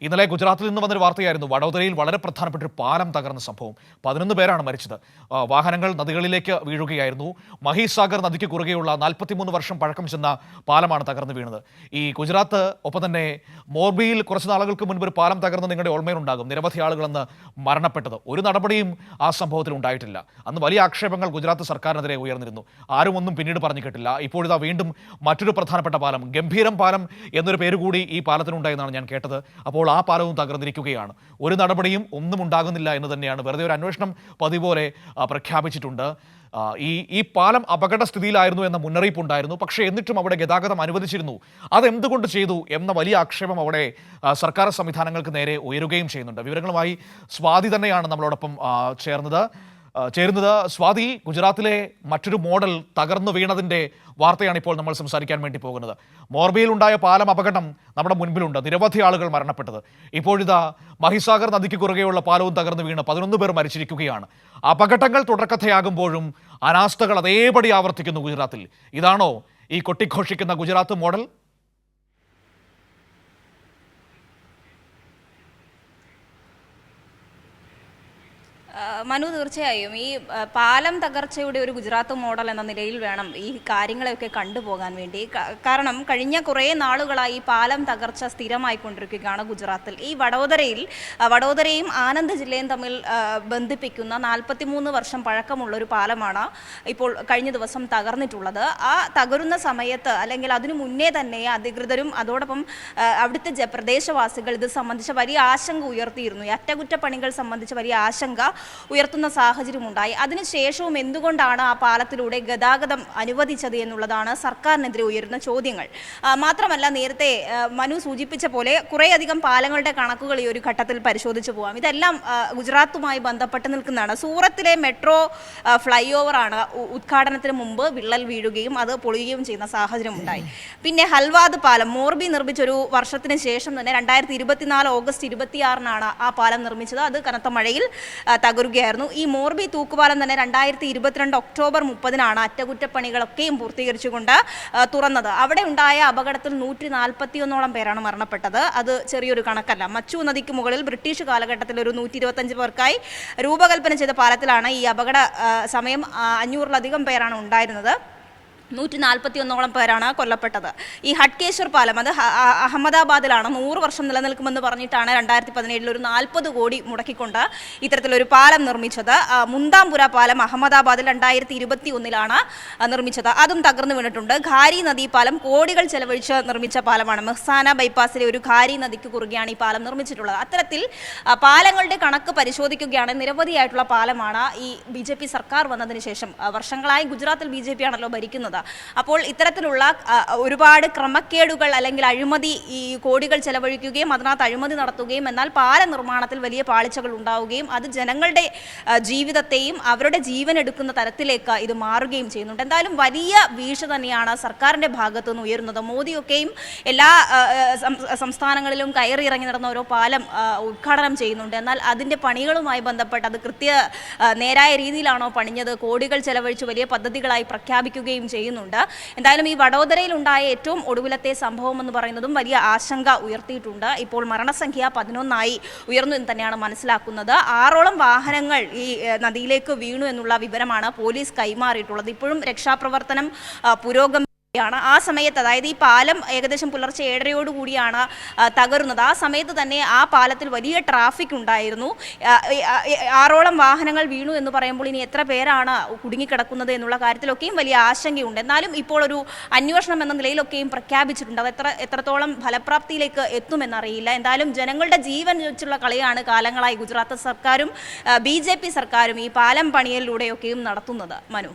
ഇന്നലെ ഗുജറാത്തിൽ നിന്ന് വന്നൊരു വാർത്തയായിരുന്നു. വഡോദരയിൽ വളരെ പ്രധാനപ്പെട്ട ഒരു പാലം തകർന്ന സംഭവം. 11 പേരാണ് മരിച്ചത്. വാഹനങ്ങൾ നദികളിലേക്ക് വീഴുകയായിരുന്നു. മഹീസാഗർ നദിക്ക് കുറുകെയുള്ള 43 വർഷം പഴക്കം ചെന്ന പാലമാണ് തകർന്നു വീണത്. ഈ ഗുജറാത്ത്, ഒപ്പം തന്നെ മോർബിയിൽ കുറച്ച് നാളുകൾക്ക് മുൻപ് ഒരു പാലം തകർന്ന് നിങ്ങളുടെ ഓർമ്മയിലുണ്ടാകും. നിരവധി ആളുകൾ അന്ന് മരണപ്പെട്ടത്. ഒരു നടപടിയും ആ സംഭവത്തിൽ ഉണ്ടായിട്ടില്ല. അന്ന് വലിയ ആക്ഷേപങ്ങൾ ഗുജറാത്ത് സർക്കാരിനെതിരെ ഉയർന്നിരുന്നു. ആരും ഒന്നും പിന്നീട് പറഞ്ഞു കേട്ടില്ല. ഇപ്പോഴിതാ വീണ്ടും മറ്റൊരു പ്രധാനപ്പെട്ട പാലം, ഗംഭീരം പാലം എന്നൊരു പേര് കൂടി ഈ പാലത്തിനുണ്ടായെന്നാണ് ഞാൻ കേട്ടത്. അപ്പോൾ ആ പാലവും തകർന്നിരിക്കുകയാണ്. ഒരു നടപടിയും ഒന്നും ഉണ്ടാകുന്നില്ല എന്ന് തന്നെയാണ്. വെറുതെ ഒരു അന്വേഷണം പതിപോലെ പ്രഖ്യാപിച്ചിട്ടുണ്ട്. ഈ പാലം അപകടസ്ഥിതിയിലായിരുന്നു എന്ന മുന്നറിയിപ്പുണ്ടായിരുന്നു. പക്ഷേ എന്നിട്ടും അവിടെ ഗതാഗതം അനുവദിച്ചിരുന്നു. അതെന്തുകൊണ്ട് ചെയ്തു എന്ന വലിയ ആക്ഷേപം അവിടെ സർക്കാർ സംവിധാനങ്ങൾക്ക് നേരെ ഉയരുകയും ചെയ്യുന്നുണ്ട്. വിവരങ്ങളുമായി സ്വാതി തന്നെയാണ് നമ്മളോടൊപ്പം ചേരുന്നത്. സ്വാതി, ഗുജറാത്തിലെ മറ്റൊരു മോഡൽ തകർന്നു വീണതിൻ്റെ വാർത്തയാണ് ഇപ്പോൾ നമ്മൾ സംസാരിക്കാൻ വേണ്ടി പോകുന്നത്. മോർബിയിലുണ്ടായ പാലം അപകടം നമ്മുടെ മുൻപിലുണ്ട്. നിരവധി ആളുകൾ മരണപ്പെട്ടത്. ഇപ്പോഴിതാ മഹിസാഗർ നദിക്ക് കുറുകെയുള്ള പാലവും തകർന്നു വീണ് 11 പേർ മരിച്ചിരിക്കുകയാണ്. അപകടങ്ങൾ തുടർക്കഥയാകുമ്പോഴും അനാസ്ഥകൾ അതേപടി ആവർത്തിക്കുന്നു ഗുജറാത്തിൽ. ഇതാണോ ഈ കൊട്ടിഘോഷിക്കുന്ന ഗുജറാത്ത് മോഡൽ? മനു, തീർച്ചയായും ഈ പാലം തകർച്ചയുടെ ഒരു ഗുജറാത്ത് മോഡൽ എന്ന നിലയിൽ വേണം ഈ കാര്യങ്ങളെയൊക്കെ കണ്ടുപോകാൻ വേണ്ടി. കാരണം കഴിഞ്ഞ കുറേ നാളുകളായി പാലം തകർച്ച സ്ഥിരമായിക്കൊണ്ടിരിക്കുകയാണ് ഗുജറാത്തിൽ. ഈ വഡോദരയും ആനന്ദ് ജില്ലയും തമ്മിൽ ബന്ധിപ്പിക്കുന്ന 43 വർഷം പഴക്കമുള്ളൊരു പാലമാണ് ഇപ്പോൾ കഴിഞ്ഞ ദിവസം തകർന്നിട്ടുള്ളത്. ആ തകരുന്ന സമയത്ത്, അല്ലെങ്കിൽ അതിനു മുന്നേ തന്നെ അധികൃതരും അതോടൊപ്പം അവിടുത്തെ പ്രദേശവാസികൾ ഇത് സംബന്ധിച്ച വലിയ ആശങ്ക ഉയർത്തിയിരുന്നു. ഈ അറ്റകുറ്റപ്പണികൾ സംബന്ധിച്ച വലിയ ആശങ്ക ഉയർത്തുന്ന സാഹചര്യമുണ്ടായി. അതിനുശേഷവും എന്തുകൊണ്ടാണ് ആ പാലത്തിലൂടെ ഗതാഗതം അനുവദിച്ചത് എന്നുള്ളതാണ് സർക്കാരിനെതിരെ ഉയരുന്ന ചോദ്യങ്ങൾ. മാത്രമല്ല, നേരത്തെ മനു സൂചിപ്പിച്ച പോലെ കുറേയധികം പാലങ്ങളുടെ കണക്കുകൾ ഈ ഒരു ഘട്ടത്തിൽ പരിശോധിച്ചു പോകാം. ഇതെല്ലാം ഗുജറാത്തുമായി ബന്ധപ്പെട്ട് നിൽക്കുന്നതാണ്. സൂറത്തിലെ മെട്രോ ഫ്ലൈ ഓവറാണ് ഉദ്ഘാടനത്തിന് മുമ്പ് വിള്ളൽ വീഴുകയും അത് പൊളിയുകയും ചെയ്യുന്ന സാഹചര്യം ഉണ്ടായി. പിന്നെ ഹൽവാദ് പാലം മോർബി നിർമ്മിച്ചൊരു വർഷത്തിന് ശേഷം തന്നെ 2024 ഓഗസ്റ്റ് 26-നാണ് ആ പാലം നിർമ്മിച്ചത്. അത് കനത്ത മഴയിൽ തകരുകയായിരുന്നു. ഈ മോർബി തൂക്കുപാലം തന്നെ 2022 ഒക്ടോബർ 30-നാണ് അറ്റകുറ്റപ്പണികളൊക്കെയും പൂർത്തീകരിച്ചുകൊണ്ട് തുറന്നത്. അവിടെ ഉണ്ടായ അപകടത്തിൽ 141ഓളം പേരാണ് മരണപ്പെട്ടത്. അത് ചെറിയൊരു കണക്കല്ല. മച്ചു നദിക്ക് മുകളിൽ ബ്രിട്ടീഷ് കാലഘട്ടത്തിൽ ഒരു 125 പേർക്കായി രൂപകൽപ്പന ചെയ്ത പാലത്തിലാണ് ഈ അപകട സമയം 500-ലധികം പേരാണ് ഉണ്ടായിരുന്നത്. 141ഓളം പേരാണ് കൊല്ലപ്പെട്ടത്. ഈ ഹട്കേശ്വർ പാലം, അത് അഹമ്മദാബാദിലാണ്. 100 വർഷം നിലനിൽക്കുമെന്ന് പറഞ്ഞിട്ടാണ് 2017 ഒരു 40 കോടി മുടക്കിക്കൊണ്ട് ഇത്തരത്തിലൊരു പാലം നിർമ്മിച്ചത്. മുന്താംപുര പാലം അഹമ്മദാബാദിൽ 2021-ലാണ് നിർമ്മിച്ചത്. അതും തകർന്നു വീണിട്ടുണ്ട്. ഘാരി നദി പാലം കോടികൾ ചെലവഴിച്ച് നിർമ്മിച്ച പാലമാണ്. മെഹ്സാന ബൈപ്പാസിലെ ഒരു ഘാരി നദിക്ക് കുറുകെയാണ് ഈ പാലം നിർമ്മിച്ചിട്ടുള്ളത്. അത്തരത്തിൽ പാലങ്ങളുടെ കണക്ക് പരിശോധിക്കുകയാണ്. നിരവധിയായിട്ടുള്ള പാലമാണ് ഈ BJP സർക്കാർ വന്നതിന് ശേഷം. വർഷങ്ങളായി ഗുജറാത്തിൽ BJP ആണല്ലോ ഭരിക്കുന്നത്. അപ്പോൾ ഇത്തരത്തിലുള്ള ഒരുപാട് ക്രമക്കേടുകൾ അല്ലെങ്കിൽ അഴിമതി, ഈ കോടികൾ ചെലവഴിക്കുകയും അതിനകത്ത് അഴിമതി നടത്തുകയും, എന്നാൽ പാല നിർമ്മാണത്തിൽ വലിയ പാളിച്ചകൾ ഉണ്ടാവുകയും അത് ജനങ്ങളുടെ ജീവിതത്തെയും അവരുടെ ജീവൻ എടുക്കുന്ന തരത്തിലേക്ക് ഇത് മാറുകയും ചെയ്യുന്നുണ്ട്. എന്തായാലും വലിയ വീഴ്ച തന്നെയാണ് സർക്കാരിൻ്റെ ഭാഗത്തു നിന്ന് ഉയരുന്നത്. മോദിയൊക്കെയും എല്ലാ സംസ്ഥാനങ്ങളിലും കയറി ഇറങ്ങി നടന്ന ഓരോ പാലം ഉദ്ഘാടനം ചെയ്യുന്നുണ്ട്. എന്നാൽ അതിൻ്റെ പണികളുമായി ബന്ധപ്പെട്ട് അത് നേരായ രീതിയിലാണോ പണിഞ്ഞത്, കോടികൾ ചെലവഴിച്ച് വലിയ പദ്ധതികളായി പ്രഖ്യാപിക്കുകയും ചെയ്യുന്നുണ്ട്. എന്തായാലും ഈ വഡോദരയിൽ ഉണ്ടായ ഏറ്റവും ഒടുവിലത്തെ സംഭവം എന്ന് പറയുന്നതും വലിയ ആശങ്ക ഉയർത്തിയിട്ടുണ്ട്. ഇപ്പോൾ മരണസംഖ്യ 11 ഉയർന്നു എന്ന് തന്നെയാണ് മനസ്സിലാക്കുന്നത്. 6ഓളം വാഹനങ്ങൾ ഈ നദിയിലേക്ക് വീണു എന്നുള്ള വിവരമാണ് പോലീസ് കൈമാറിയിട്ടുള്ളത്. ഇപ്പോഴും രക്ഷാപ്രവർത്തനം പുരോഗമിക്കുകയാണ്. ആ സമയത്ത്, അതായത് ഈ പാലം ഏകദേശം പുലർച്ചെ 7:30 തകരുന്നത്. ആ സമയത്ത് തന്നെ ആ പാലത്തിൽ വലിയ ട്രാഫിക് ഉണ്ടായിരുന്നു. 6ഓളം വാഹനങ്ങൾ വീണു എന്ന് പറയുമ്പോൾ ഇനി എത്ര പേരാണ് കുടുങ്ങിക്കിടക്കുന്നത് എന്നുള്ള കാര്യത്തിലൊക്കെയും വലിയ ആശങ്കയുണ്ട്. എന്നാലും ഇപ്പോൾ ഒരു അന്വേഷണം എന്ന നിലയിലൊക്കെയും പ്രഖ്യാപിച്ചിട്ടുണ്ട്. അത് എത്രത്തോളം ഫലപ്രാപ്തിയിലേക്ക് എത്തുമെന്നറിയില്ല. എന്തായാലും ജനങ്ങളുടെ ജീവൻ വെച്ചുള്ള കളിയാണ് കാലങ്ങളായി ഗുജറാത്ത് സർക്കാരും BJP സർക്കാരും ഈ പാലം പണിയലിലൂടെയൊക്കെയും നടത്തുന്നത്. മനു.